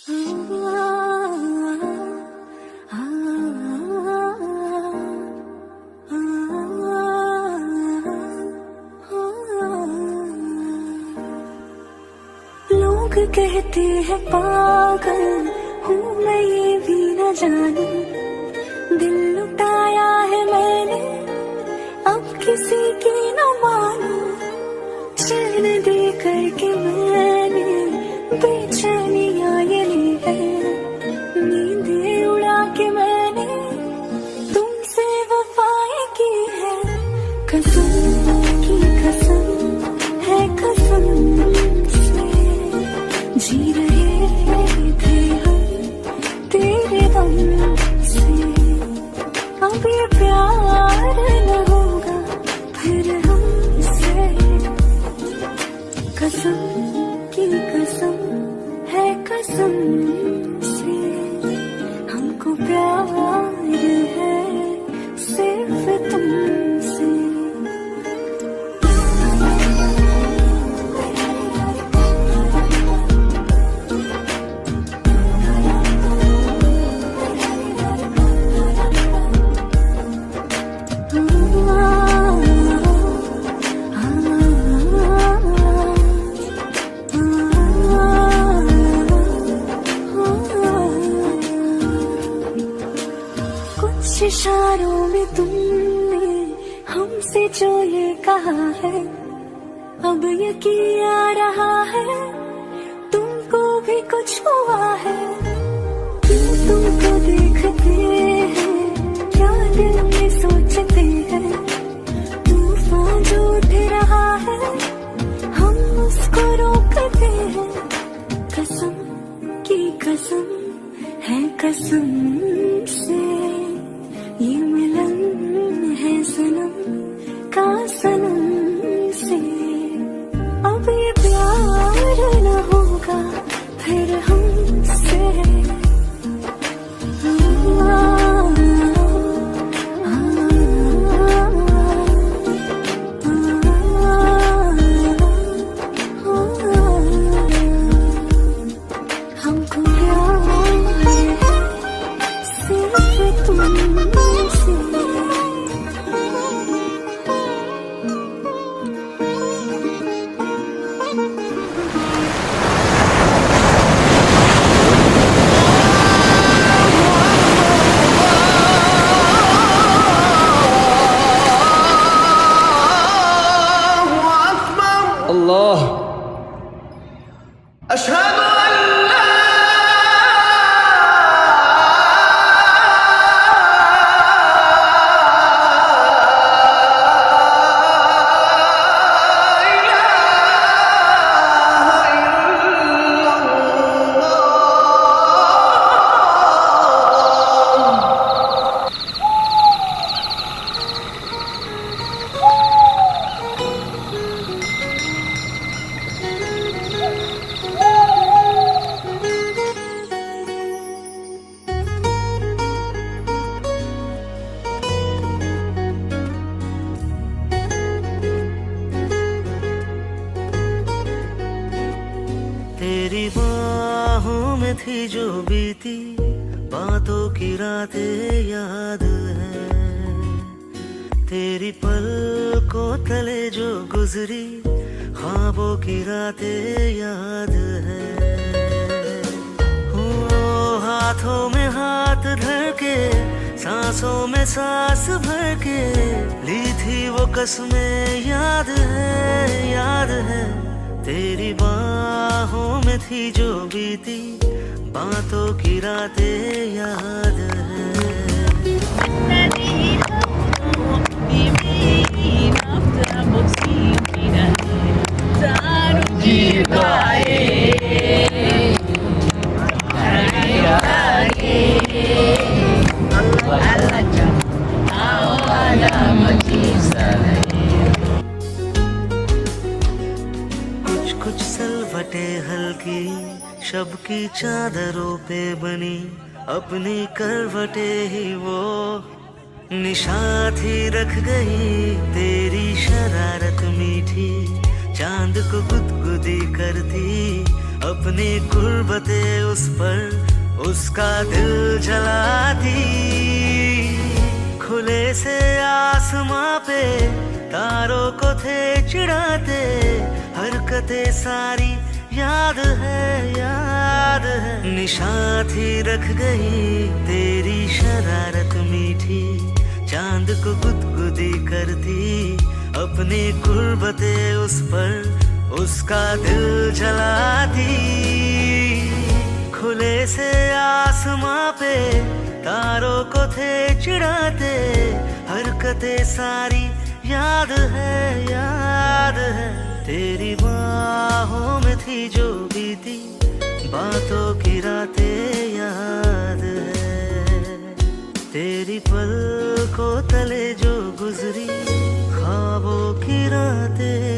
लोग कहते हैं पागल हूँ मैं, ये भी न जानू दिल लुटाया है मैंने, अब किसी की न मानू। चैन दे करके मैंने बेचैनियाँ ये ली है, नींदें उड़ा के मैंने तुमसे वफाएं की है। कसम की कसम है कसम से, जी रहे थे हम तेरे गम से। अब ये प्यार न होगा फिर हमसे, कसम की कसम है कसम से। हमको प्यार है सिर्फ तुमसे। इशारों में तुमने हमसे जो ये कहा है, अब यकीन आ रहा है तुमको भी कुछ हुआ है। क्यों तुमको देखते हैं क्या दिल में सोचते हैं, तूफान जो उठ रहा है हम उसको रोकते हैं। कसम की कसम है कसम से, ये मिलन है सनम का सनम से। अब ये प्यार न होगा फिर हमसे। हमको प्यार सिर्फ तुमसे। अल्लाह अशहदु अल्ला तेरी बाहों में थी जो बीती बातों की रातें याद है, तेरी पलकों तले जो गुजरी ख्वाबों की रातें याद है। हाथों में हाथ धर के सांसों में सांस भर के ली थी वो कसमें याद है, याद है। तेरी बाहों में थी जो बीती बातों की रातें याद है। कुछ सलवटे हल्की शब की चादरों पे बनी अपनी करवटे ही वो निशान थी रख गई। तेरी शरारत मीठी चांद को गुदगुदी करती अपनी गुर्बतें उस पर उसका दिल जलाती। खुले से आसमां पे तारों को थे चिढ़ाते, हरकतें सारी याद है, याद है। निशान थी रख गई तेरी शरारत मीठी, चांद को गुदगुदी करती। अपनी गुर्बतें उस पर उसका दिल जलाती। खुले से आसमां पे तारों को थे चिढ़ाते, हरकतें सारी याद है, याद है। तेरी बाहों में थी जो बीती बातों की रातें याद है। तेरी पलकों तले जो गुजरी ख्वाबों की रातें